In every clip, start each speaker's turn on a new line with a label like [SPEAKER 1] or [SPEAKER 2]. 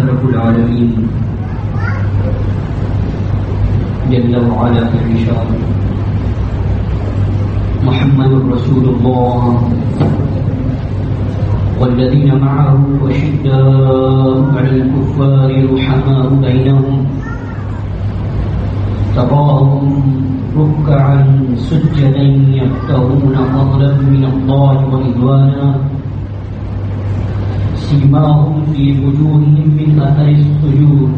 [SPEAKER 1] رب العالمين جل وعلا في الرشاد محمد رسول الله والذين معه أشداء على الكفار رحماء بينهم تراهم ركعا سجدا يبتغون فضلا من الله ورضوانا سيماهم في وجوههم من أثر السجود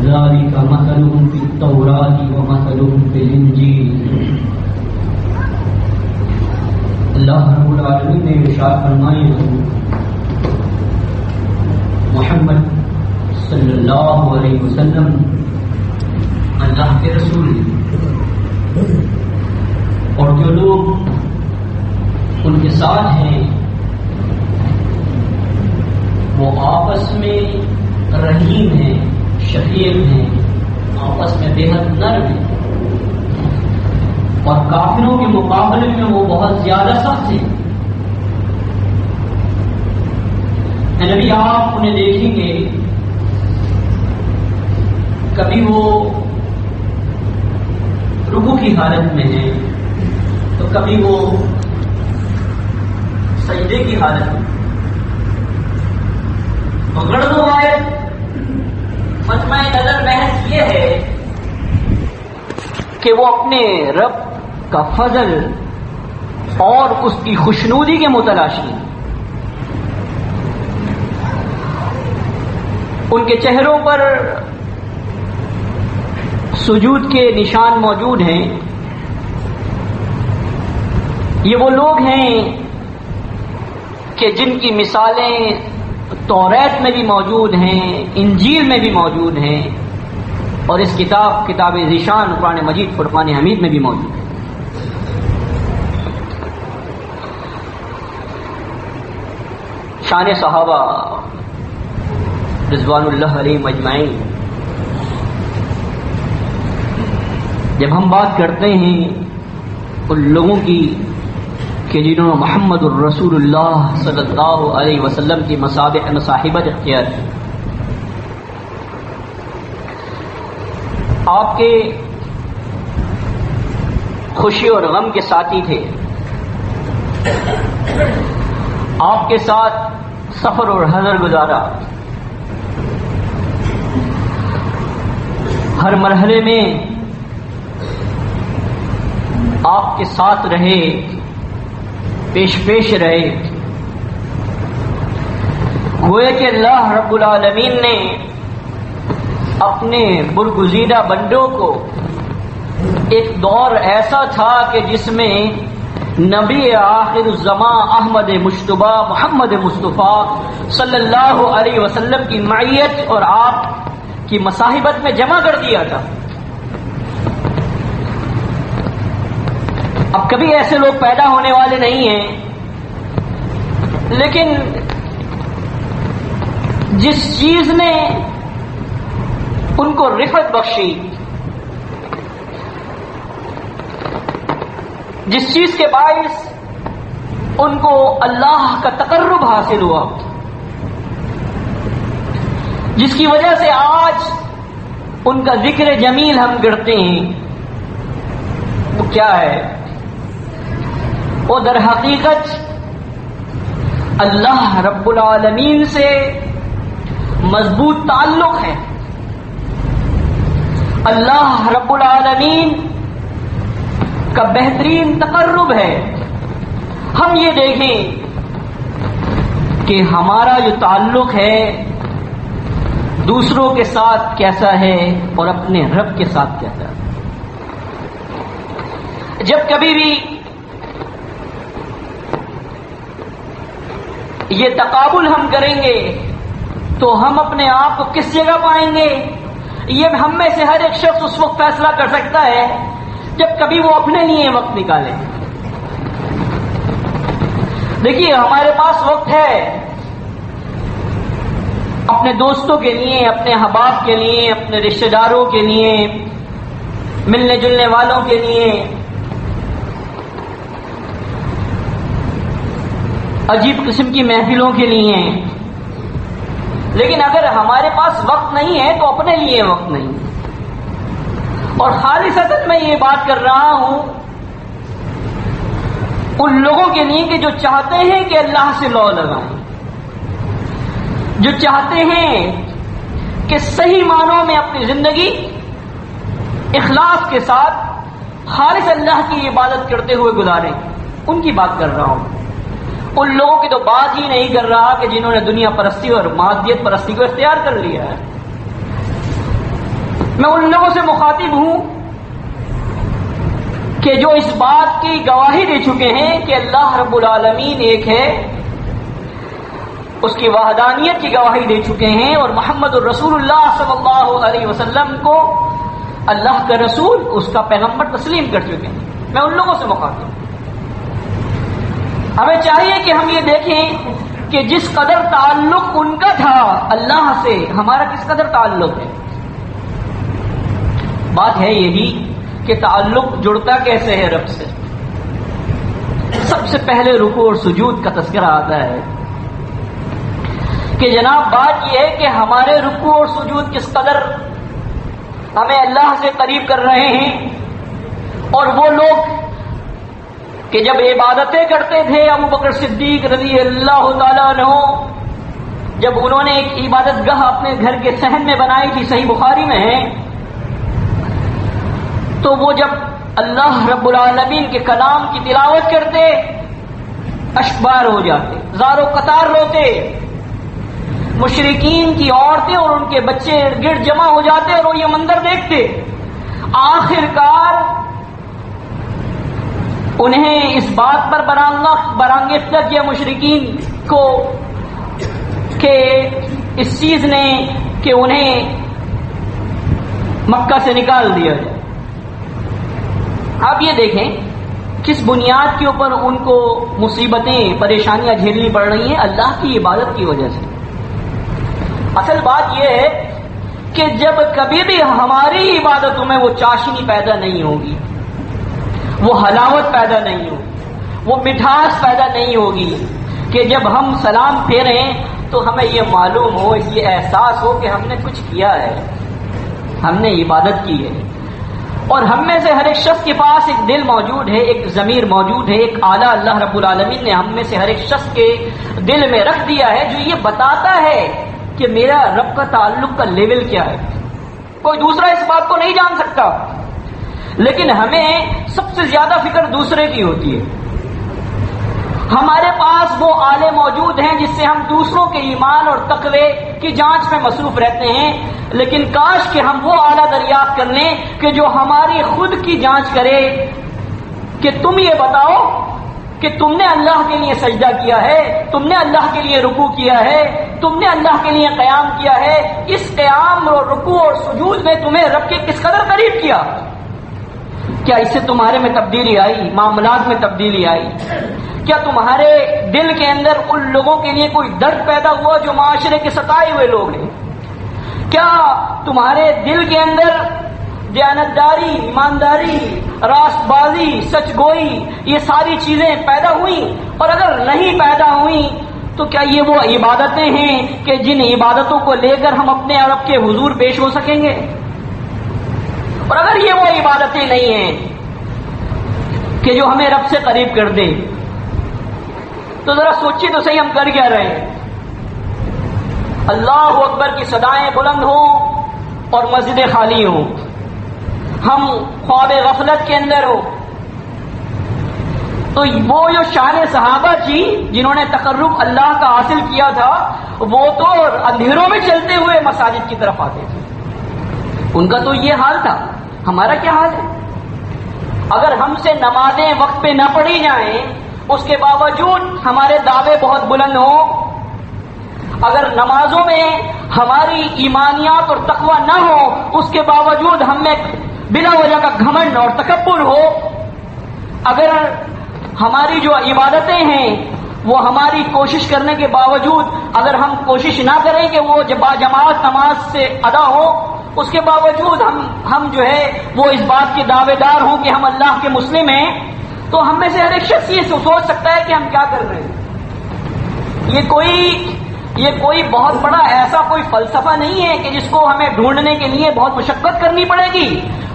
[SPEAKER 1] ذلك مثلهم في التوراة ومثلهم في الإنجيل. اللہ رب العالمین نے ارشاد فرمایا محمد صلی اللہ علیہ وسلم اللہ کے رسول ہیں اور جو لوگ ان کے ساتھ ہیں وہ آپس میں رحیم ہیں، شفیق ہیں، آپس میں بے حد نرم ہیں، اور کافروں کے مقابلے میں وہ بہت زیادہ سخت ہیں. نبی آپ انہیں دیکھیں گے کبھی وہ رکوع کی حالت میں ہیں تو کبھی وہ سجدے کی حالت میں. غرض و غایت مجمع نظر بحث یہ ہے کہ وہ اپنے رب کا فضل اور اس کی خوشنودی کے متلاشی ہیں. ان کے چہروں پر سجود کے نشان موجود ہیں. یہ وہ لوگ ہیں کہ جن کی مثالیں توریت میں بھی موجود ہیں، انجیل میں بھی موجود ہیں، اور اس کتاب ذیشان قرآن مجید فرقان حمید میں بھی موجود ہے. شان صحابہ رضوان اللہ علیہم اجمعین. جب ہم بات کرتے ہیں ان لوگوں کی کہ جنہوں نے محمد الرسول اللہ صلی اللہ علیہ وسلم کی مصاحبت اختیار کی، آپ کے خوشی اور غم کے ساتھی تھے، آپ کے ساتھ سفر اور حضر گزارا، ہر مرحلے میں آپ کے ساتھ رہے، پیش رہے. گویا کہ اللہ رب العالمین نے اپنے برگزیدہ بندوں کو ایک دور ایسا تھا کہ جس میں نبی آخر الزماں احمد مجتبیٰ محمد مصطفیٰ صلی اللہ علیہ وسلم کی معیت اور آپ کی مصاحبت میں جمع کر دیا تھا. اب کبھی ایسے لوگ پیدا ہونے والے نہیں ہیں، لیکن جس چیز نے ان کو رفعت بخشی، جس چیز کے باعث ان کو اللہ کا تقرب حاصل ہوا، جس کی وجہ سے آج ان کا ذکر جمیل ہم کرتے ہیں، وہ کیا ہے؟ وہ در حقیقت اللہ رب العالمین سے مضبوط تعلق ہے. اللہ رب العالمین کا بہترین تقرب ہے. ہم یہ دیکھیں کہ ہمارا جو تعلق ہے دوسروں کے ساتھ کیسا ہے اور اپنے رب کے ساتھ کیسا ہے. جب کبھی بھی یہ تقابل ہم کریں گے تو ہم اپنے آپ کو کس جگہ پائیں گے؟ یہ ہم میں سے ہر ایک شخص اس وقت فیصلہ کر سکتا ہے جب کبھی وہ اپنے لیے وقت نکالے. دیکھیے ہمارے پاس وقت ہے اپنے دوستوں کے لیے، اپنے احباب کے لیے، اپنے رشتہ داروں کے لیے، ملنے جلنے والوں کے لیے، عجیب قسم کی محفلوں کے لیے. لیکن اگر ہمارے پاس وقت نہیں ہے تو اپنے لیے وقت نہیں. اور خالصتاً میں یہ بات کر رہا ہوں ان لوگوں کے لیے کہ جو چاہتے ہیں کہ اللہ سے لو لگائیں، جو چاہتے ہیں کہ صحیح معنوں میں اپنی زندگی اخلاص کے ساتھ خالص اللہ کی عبادت کرتے ہوئے گزاریں، ان کی بات کر رہا ہوں. ان لوگوں کی تو بات ہی نہیں کر رہا کہ جنہوں نے دنیا پرستی اور مادیت پرستی کو اختیار کر لیا ہے. میں ان لوگوں سے مخاطب ہوں کہ جو اس بات کی گواہی دے چکے ہیں کہ اللہ رب العالمین ایک ہے، اس کی وحدانیت کی گواہی دے چکے ہیں، اور محمد الرسول اللہ صلی اللہ علیہ وسلم کو اللہ کا رسول، اس کا پیغمبر تسلیم کر چکے ہیں. میں ان لوگوں سے مخاطب ہوں. ہمیں چاہیے کہ ہم یہ دیکھیں کہ جس قدر تعلق ان کا تھا اللہ سے، ہمارا کس قدر تعلق ہے. بات ہے یہی کہ تعلق جڑتا کیسے ہے رب سے. سب سے پہلے رکوع اور سجود کا تذکرہ آتا ہے کہ جناب بات یہ ہے کہ ہمارے رکوع اور سجود کس قدر ہمیں اللہ سے قریب کر رہے ہیں. اور وہ لوگ کہ جب عبادتیں کرتے تھے ابو بکر صدیق رضی اللہ تعالیٰ عنہ، جب انہوں نے ایک عبادت گاہ اپنے گھر کے صحن میں بنائی تھی، صحیح بخاری میں ہے، تو وہ جب اللہ رب العالمین کے کلام کی تلاوت کرتے اشبار ہو جاتے، زار و قطار روتے. مشرکین کی عورتیں اور ان کے بچے ارد گرد جمع ہو جاتے اور وہ یہ منظر دیکھتے. آخر کار انہیں اس بات پر برانگیختہ کیا مشرکین کو کہ اس چیز نے کہ انہیں مکہ سے نکال دیا جائے. آپ یہ دیکھیں کس بنیاد کے اوپر ان کو مصیبتیں پریشانیاں جھیلنی پڑ رہی ہیں، اللہ کی عبادت کی وجہ سے. اصل بات یہ ہے کہ جب کبھی بھی ہماری عبادتوں میں وہ چاشنی پیدا نہیں ہوگی، وہ حلاوت پیدا نہیں ہوگی، وہ مٹھاس پیدا نہیں ہوگی کہ جب ہم سلام پھیریں تو ہمیں یہ معلوم ہو، یہ احساس ہو کہ ہم نے کچھ کیا ہے، ہم نے عبادت کی ہے. اور ہم میں سے ہر ایک شخص کے پاس ایک دل موجود ہے، ایک ضمیر موجود ہے، ایک آلہ اللہ رب العالمین نے ہم میں سے ہر ایک شخص کے دل میں رکھ دیا ہے جو یہ بتاتا ہے کہ میرا رب کا تعلق کا لیول کیا ہے. کوئی دوسرا اس بات کو نہیں جان سکتا، لیکن ہمیں سب سے زیادہ فکر دوسرے کی ہوتی ہے. ہمارے پاس وہ آلے موجود ہیں جس سے ہم دوسروں کے ایمان اور تقوی کی جانچ میں مصروف رہتے ہیں، لیکن کاش کہ ہم وہ آلہ دریافت کر لیں کہ جو ہماری خود کی جانچ کرے کہ تم یہ بتاؤ کہ تم نے اللہ کے لیے سجدہ کیا ہے، تم نے اللہ کے لیے رکوع کیا ہے، تم نے اللہ کے لیے قیام کیا ہے. اس قیام اور رکوع اور سجود میں تمہیں رب کے کس قدر قریب کیا؟ کیا اس سے تمہارے میں تبدیلی آئی، معاملات میں تبدیلی آئی؟ کیا تمہارے دل کے اندر ان لوگوں کے لیے کوئی درد پیدا ہوا جو معاشرے کے ستائے ہوئے لوگ ہیں؟ کیا تمہارے دل کے اندر دیانتداری، ایمانداری، راست بازی، سچ گوئی، یہ ساری چیزیں پیدا ہوئیں؟ اور اگر نہیں پیدا ہوئیں تو کیا یہ وہ عبادتیں ہیں کہ جن عبادتوں کو لے کر ہم اپنے رب کے حضور پیش ہو سکیں گے؟ اور اگر یہ وہ عبادتیں نہیں ہیں کہ جو ہمیں رب سے قریب کر دیں تو ذرا سوچیے تو صحیح ہم کر کیا رہے ہیں. اللہ اکبر کی صدائیں بلند ہوں اور مسجدیں خالی ہوں، ہم خواب غفلت کے اندر ہو، تو وہ جو شان صحابہ تھی جنہوں نے تقرب اللہ کا حاصل کیا تھا وہ تو اندھیروں میں چلتے ہوئے مساجد کی طرف آتے تھے. ان کا تو یہ حال تھا. ہمارا کیا حال ہے؟ اگر ہم سے نمازیں وقت پہ نہ پڑھی جائیں، اس کے باوجود ہمارے دعوے بہت بلند ہوں، اگر نمازوں میں ہماری ایمانیات اور تقوی نہ ہو، اس کے باوجود ہم میں بلا وجہ کا گھمنڈ اور تکبر ہو، اگر ہماری جو عبادتیں ہیں وہ ہماری کوشش کرنے کے باوجود اگر ہم کوشش نہ کریں کہ وہ باجماعت نماز سے ادا ہو، اس کے باوجود ہم جو ہے وہ اس بات کے دعوے دار ہوں کہ ہم اللہ کے مسلم ہیں، تو ہم میں سے ہر ایک شخص یہ سوچ سکتا ہے کہ ہم کیا کر رہے ہیں. یہ کوئی بہت بڑا ایسا کوئی فلسفہ نہیں ہے کہ جس کو ہمیں ڈھونڈنے کے لیے بہت مشقت کرنی پڑے گی.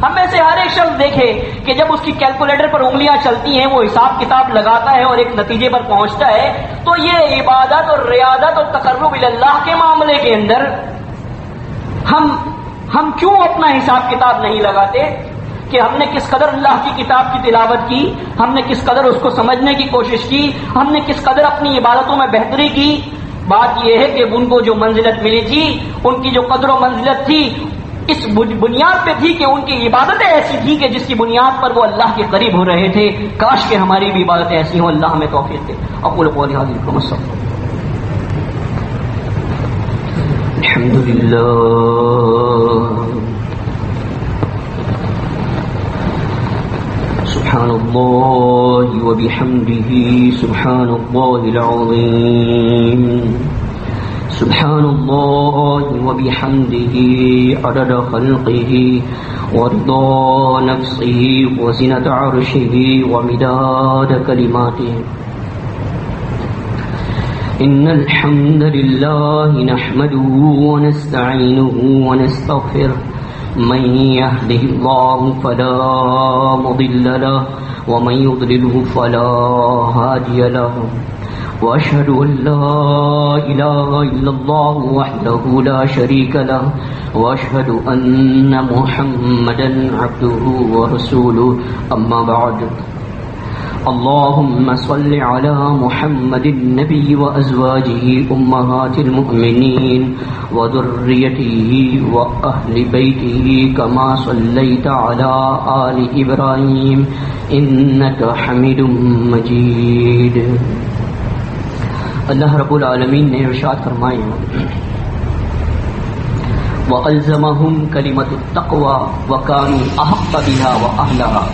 [SPEAKER 1] ہم میں سے ہر ایک شخص دیکھے کہ جب اس کی کیلکولیٹر پر انگلیاں چلتی ہیں، وہ حساب کتاب لگاتا ہے اور ایک نتیجے پر پہنچتا ہے، تو یہ عبادت اور ریاضت اور تقرب اللہ کے معاملے کے اندر ہم کیوں اپنا حساب کتاب نہیں لگاتے کہ ہم نے کس قدر اللہ کی کتاب کی تلاوت کی، ہم نے کس قدر اس کو سمجھنے کی کوشش کی، ہم نے کس قدر اپنی عبادتوں میں بہتری کی. بات یہ ہے کہ ان کو جو منزلت ملی تھی، ان کی جو قدر و منزلت تھی، اس بنیاد پہ تھی کہ ان کی عبادتیں ایسی تھی کہ جس کی بنیاد پر وہ اللہ کے قریب ہو رہے تھے. کاش کہ ہماری بھی عبادتیں ایسی ہوں. اللہ ہمیں توفیق دے. اقول قولی ھذا واستغفر. الحمدللہ سبحان اللہ وبحمدہ سبحان اللہ العظیم سبحان اللہ وبحمدہ عدد خلقہ ورضا نفسہ وزنة عرشہ ومداد کلماتہ. إن الحمد لله نحمده ونستعينه ونستغفره من يهده الله فلا مضل له ومن يضلله فلا هادي له وأشهد أن لا إله إلا الله وحده لا شريك له وأشهد أن محمدا عبده ورسوله أما بعد. اللهم صل على محمد النبي وأزواجه أمهات المؤمنين وذريته وأهل بيته كما صليت على آل إبراهيم إنك حميد مجيد. اللہ رب العالمین نے ارشاد فرمایا وَأَلْزَمَهُمْ كَلِمَةُ التَّقْوَى وَكَانُوا أَحَقَّ بِهَا وَأَهْلَهَا.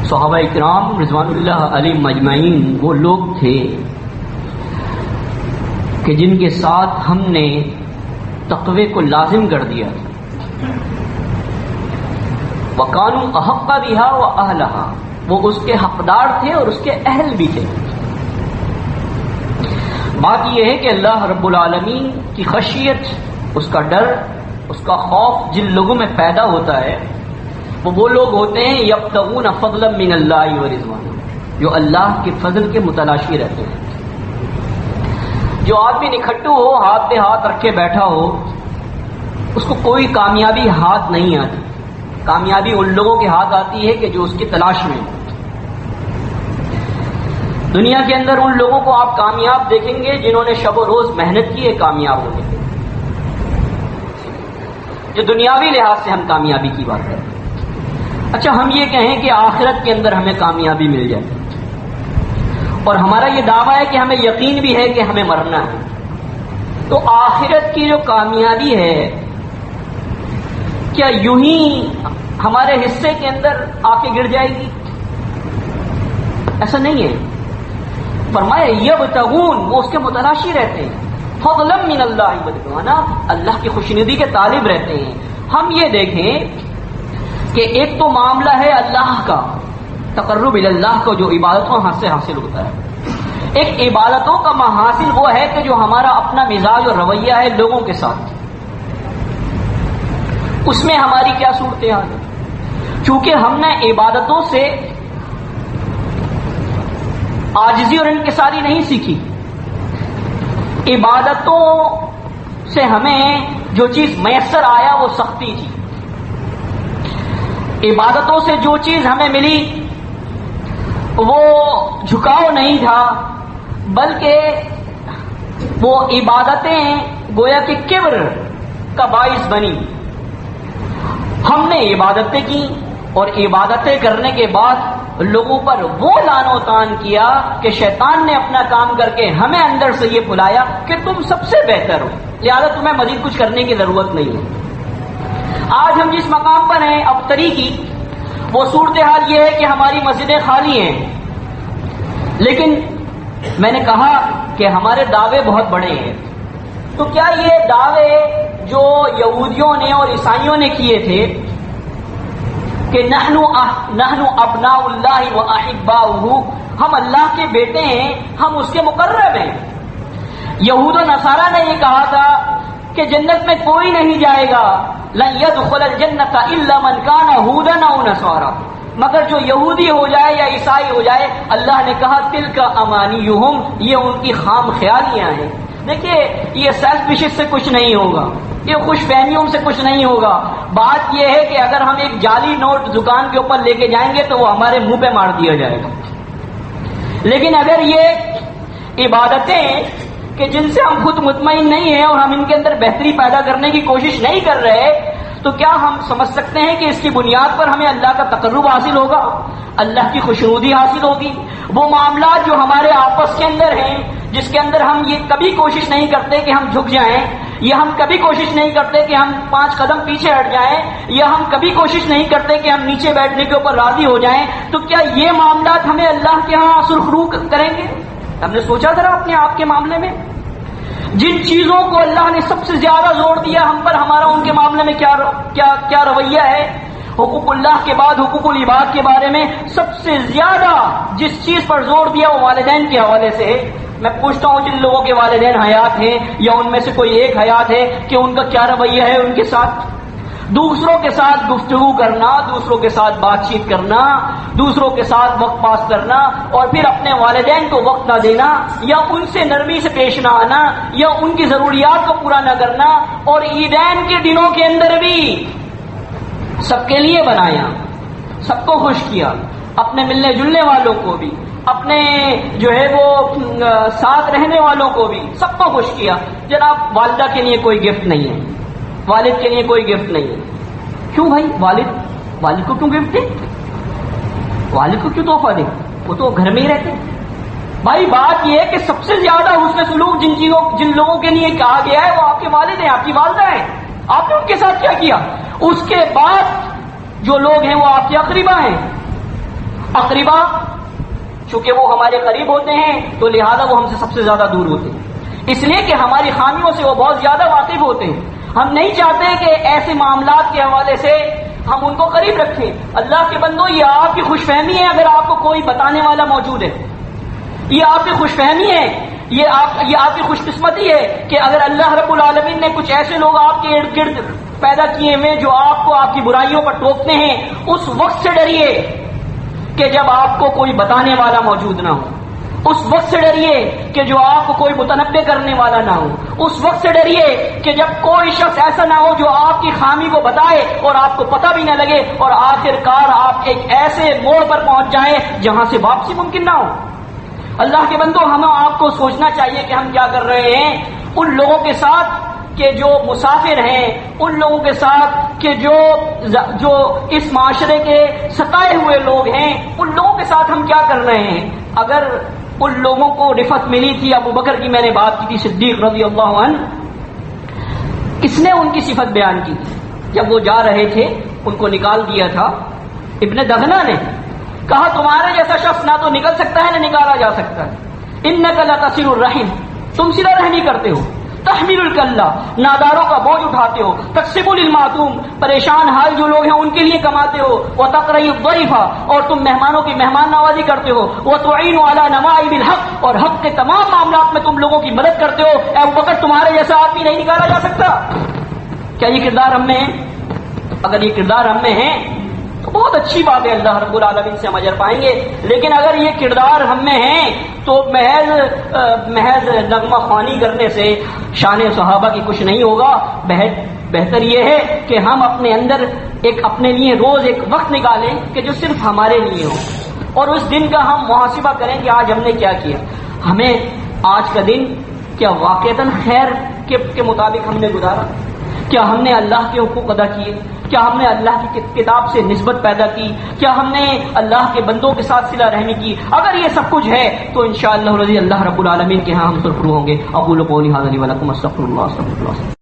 [SPEAKER 1] صحابہ کرام رضوان اللہ علیہم مجمعین وہ لوگ تھے کہ جن کے ساتھ ہم نے تقوی کو لازم کر دیا تھا. وَكَانُوا أَحَقَّ بِهَا وَأَهْلَهَا، وہ اس کے حقدار تھے اور اس کے اہل بھی تھے. بات یہ ہے کہ اللہ رب العالمین کی خشیت، اس کا ڈر، اس کا خوف جن لوگوں میں پیدا ہوتا ہے وہ لوگ ہوتے ہیں یبتغون فضلا من اللہ ورضوانہ، جو اللہ کے فضل کے متلاشی رہتے ہیں. جو آدمی نکھٹو ہو، ہاتھ پہ ہاتھ رکھے بیٹھا ہو، اس کو کوئی کامیابی ہاتھ نہیں آتی. کامیابی ان لوگوں کے ہاتھ آتی ہے کہ جو اس کی تلاش میں. دنیا کے اندر ان لوگوں کو آپ کامیاب دیکھیں گے جنہوں نے شب و روز محنت کی ہے کامیاب ہونے کے. جو دنیاوی لحاظ سے ہم کامیابی کی بات کریں. اچھا ہم یہ کہیں کہ آخرت کے اندر ہمیں کامیابی مل جائے، اور ہمارا یہ دعویٰ ہے کہ ہمیں یقین بھی ہے کہ ہمیں مرنا ہے، تو آخرت کی جو کامیابی ہے کیا یوں ہی ہمارے حصے کے اندر آ کے گر جائے گی؟ ایسا نہیں ہے. فرمایا یبتغون، وہ اس کے متلاشی رہتے ہیں. فضلا من اللہ ورضوانہ، اللہ کی خوشنودی کے طالب رہتے ہیں. ہم یہ دیکھیں کہ ایک تو معاملہ ہے اللہ کا تقرب اللہ کا جو عبادتوں سے حاصل ہوتا ہے. ایک عبادتوں کا محاصل وہ ہے کہ جو ہمارا اپنا مزاج اور رویہ ہے لوگوں کے ساتھ، اس میں ہماری کیا صورتحال ہے. چونکہ ہم نے عبادتوں سے عاجزی اور انکساری نہیں سیکھی. عبادتوں سے ہمیں جو چیز میسر آیا وہ سختی تھی. عبادتوں سے جو چیز ہمیں ملی وہ جھکاؤ نہیں تھا، بلکہ وہ عبادتیں گویا کہ کبر کا باعث بنی. ہم نے عبادتیں کی اور عبادتیں کرنے کے بعد لوگوں پر وہ لعن و طعن کیا کہ شیطان نے اپنا کام کر کے ہمیں اندر سے یہ بلایا کہ تم سب سے بہتر ہو، لہذا تمہیں مزید کچھ کرنے کی ضرورت نہیں ہے. آج ہم جس مقام پر ہیں ابتری کی، وہ صورتحال یہ ہے کہ ہماری مسجدیں خالی ہیں، لیکن میں نے کہا کہ ہمارے دعوے بہت بڑے ہیں. تو کیا یہ دعوے جو یہودیوں نے اور عیسائیوں نے کیے تھے کہ نحن ابناء اللہ و احباؤہ، ہم اللہ کے بیٹے ہیں، ہم اس کے مقرب ہیں، یہود و نصارہ نے یہ کہا تھا کہ جنت میں کوئی نہیں جائے گا، لن يدخل الجنت الا من كان هودا او نصارا، مگر جو یہودی ہو جائے یا عیسائی ہو جائے، اللہ نے کہا تلک امانیہم، یہ ان کی خام خیالیاں ہیں۔ دیکھیے یہ سیلف وشز سے کچھ نہیں ہوگا، یہ خوش فہمیوں سے کچھ نہیں ہوگا۔ بات یہ ہے کہ اگر ہم ایک جعلی نوٹ دکان کے اوپر لے کے جائیں گے تو وہ ہمارے منہ پہ مار دیا جائے گا، لیکن اگر یہ عبادتیں کہ جن سے ہم خود مطمئن نہیں ہیں اور ہم ان کے اندر بہتری پیدا کرنے کی کوشش نہیں کر رہے، تو کیا ہم سمجھ سکتے ہیں کہ اس کی بنیاد پر ہمیں اللہ کا تقرب حاصل ہوگا، اللہ کی خوشنودی حاصل ہوگی؟ وہ معاملات جو ہمارے آپس کے اندر ہیں، جس کے اندر ہم یہ کبھی کوشش نہیں کرتے کہ ہم جھک جائیں، یا ہم کبھی کوشش نہیں کرتے کہ ہم 5 قدم پیچھے ہٹ جائیں، یا ہم کبھی کوشش نہیں کرتے کہ ہم نیچے بیٹھنے کے اوپر راضی ہو جائیں، تو کیا یہ معاملات ہمیں اللہ کے ہاں سرخرو کریں گے؟ ہم نے سوچا ذرا اپنے آپ کے معاملے میں، جن چیزوں کو اللہ نے سب سے زیادہ زور دیا ہم پر، ہمارا ان کے معاملے میں کیا رویہ ہے؟ حقوق اللہ کے بعد حقوق العباد کے بارے میں سب سے زیادہ جس چیز پر زور دیا وہ والدین کے حوالے سے ہے۔ میں پوچھتا ہوں جن لوگوں کے والدین حیات ہیں یا ان میں سے کوئی ایک حیات ہے کہ ان کا کیا رویہ ہے ان کے ساتھ؟ دوسروں کے ساتھ گفتگو کرنا، دوسروں کے ساتھ بات چیت کرنا، دوسروں کے ساتھ وقت پاس کرنا، اور پھر اپنے والدین کو وقت نہ دینا، یا ان سے نرمی سے پیش نہ آنا، یا ان کی ضروریات کو پورا نہ کرنا، اور عیدین کے دنوں کے اندر بھی سب کے لیے بنایا، سب کو خوش کیا، اپنے ملنے جلنے والوں کو بھی، اپنے جو ہے وہ ساتھ رہنے والوں کو بھی، سب کو خوش کیا۔ جناب والدہ کے لیے کوئی گفٹ نہیں ہے، والد کے لیے کوئی گفٹ نہیں ہے۔ کیوں بھائی؟ والد کو کیوں گفٹ دے؟ والد کو کیوں تحفہ دے؟ وہ تو گھر میں ہی رہتے ہیں۔ بھائی بات یہ ہے کہ سب سے زیادہ حسن سلوک جن لوگوں کے لیے کہا گیا ہے وہ آپ کے والد ہیں، آپ کی والدہ ہیں۔ آپ نے ان کے ساتھ کیا کیا؟ اس کے بعد جو لوگ ہیں وہ آپ کے اقربا ہیں۔ اقربا چونکہ وہ ہمارے قریب ہوتے ہیں تو لہذا وہ ہم سے سب سے زیادہ دور ہوتے ہیں، اس لیے کہ ہماری خامیوں سے وہ بہت زیادہ واقف ہوتے ہیں۔ ہم نہیں چاہتے کہ ایسے معاملات کے حوالے سے ہم ان کو قریب رکھیں۔ اللہ کے بندو، یہ آپ کی خوش فہمی ہے اگر آپ کو کوئی بتانے والا موجود ہے، یہ آپ کی خوش فہمی ہے، یہ آپ کی خوش قسمتی ہے کہ اگر اللہ رب العالمین نے کچھ ایسے لوگ آپ کے ارد گرد پیدا کیے ہوئے جو آپ کو آپ کی برائیوں پر ٹوکتے ہیں۔ اس وقت سے ڈریے کہ جب آپ کو کوئی بتانے والا موجود نہ ہو، اس وقت سے ڈریے کہ جو آپ کو کوئی متنبع کرنے والا نہ ہو، اس وقت سے ڈریے کہ جب کوئی شخص ایسا نہ ہو جو آپ کی خامی کو بتائے اور آپ کو پتہ بھی نہ لگے، اور آخر کار آپ ایک ایسے موڑ پر پہنچ جائیں جہاں سے واپسی ممکن نہ ہو۔ اللہ کے بندو، ہمیں آپ کو سوچنا چاہیے کہ ہم کیا کر رہے ہیں ان لوگوں کے ساتھ کہ جو مسافر ہیں، ان لوگوں کے ساتھ کہ جو اس معاشرے کے ستائے ہوئے لوگ ہیں، ان لوگوں کے ساتھ ہم کیا کر رہے ہیں۔ اگر ان لوگوں کو رفت ملی تھی، ابو بکر کی میں نے بات کی تھی، صدیق رضی اللہ عنہ، کس نے ان کی صفت بیان کی تھی؟ جب وہ جا رہے تھے ان کو نکال دیا تھا ابن دغنہ نے، کہا تمہارے جیسا شخص نہ تو نکل سکتا ہے نہ نکالا جا سکتا ہے۔ انک لتصل الرحم، تم صلہ رحمی کرتے ہو، تحمل الکلہ، ناداروں کا بوجھ اٹھاتے ہو، تکسب للمعتوم، پریشان حال جو لوگ ہیں ان کے لیے کماتے ہو، وتقری الضیف، اور تم مہمانوں کی مہمان نوازی کرتے ہو، وتعین علی نوائب الحق، اور حق کے تمام معاملات میں تم لوگوں کی مدد کرتے ہو۔ اے ابوبکر، تمہارے جیسا آدمی نہیں نکالا جا سکتا۔ کیا یہ کردار ہم میں ہے؟ اگر یہ کردار ہم میں ہے تو بہت اچھی بات ہے، اللہ رب العالمین سے ہم اجر پائیں گے۔ لیکن اگر یہ کردار ہم میں ہیں تو محض نغمہ خوانی کرنے سے شان صحابہ کی کچھ نہیں ہوگا۔ بہتر یہ ہے کہ ہم اپنے اندر اپنے لیے روز ایک وقت نکالیں کہ جو صرف ہمارے لیے ہو، اور اس دن کا ہم محاسبہ کریں کہ آج ہم نے کیا کیا۔ ہمیں آج کا دن کیا واقعتاً خیر کے مطابق ہم نے گزارا؟ کیا ہم نے اللہ کے حقوق ادا کیے؟ کیا ہم نے اللہ کی کتاب سے نسبت پیدا کی؟ کیا ہم نے اللہ کے بندوں کے ساتھ صلہ رحمی کی؟ اگر یہ سب کچھ ہے تو انشاءاللہ رضی اللہ رب العالمین کے ہاں ہم سرخرو ہوں گے۔ اقول قولی ھذا لی ولکم، استغفر اللہ۔